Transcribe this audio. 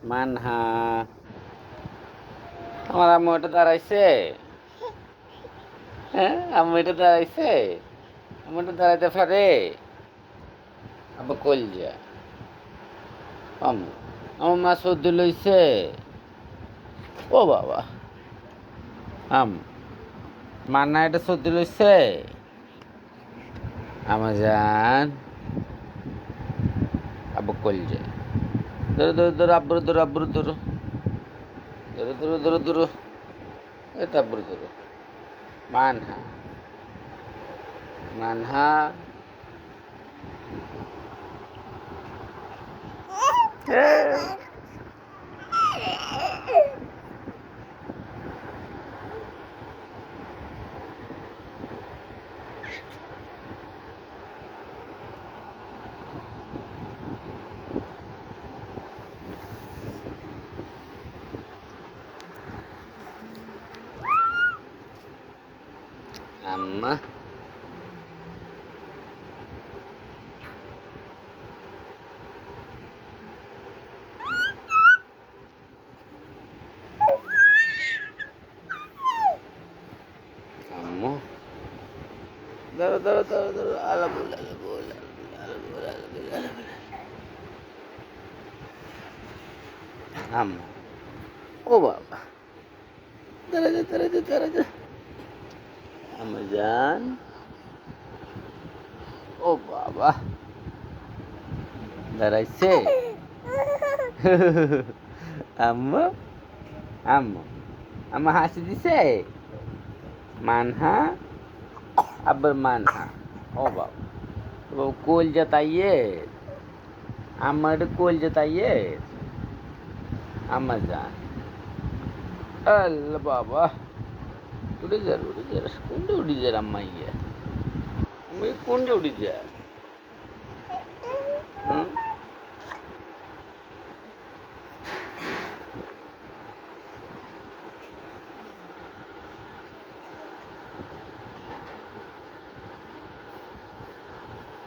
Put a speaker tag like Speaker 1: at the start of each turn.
Speaker 1: মানহা আমার আম্মু এটা দাঁড়াইছে। হ্যাঁ, আম্মু এটা দাঁড়াইছে। আম্মু এটা দাঁড়াইতে পারে। আবার কলজা আম্মু আমার মা সর্দি লইছে। ও বাবা আম্মু মান্না এটা সর্দি লইছে। আমার জান আবার কলজা ধরো ধরো ধরো আব্বুর ধরো আব্বুর ধরো ধরো ধরো ধরো ধরো এটা আব্বুর ধরো মানহা মানহা আম্মা আম্মু ধরো ধরো ধরো ধরো আলাবুল আলাবুল আলাবুল আলাবুল আলাবুল আম্মু ও বাবা ধরে যা ধরে যা ধরে যা আমার জান ও বাবা দাঁড়াইছে আম্মু আম্মু আম্মা হাসি দিছে মানহা আবার মানহা ও বাবা বাবা কোল জতাইয়ে আমার কোল জতাইয়ে আমার জান আল্লাহ বাবা উড়ে যা কোনটা উড়ে যা আম্মা ইয়ে আমি কোনটা উড়ে যা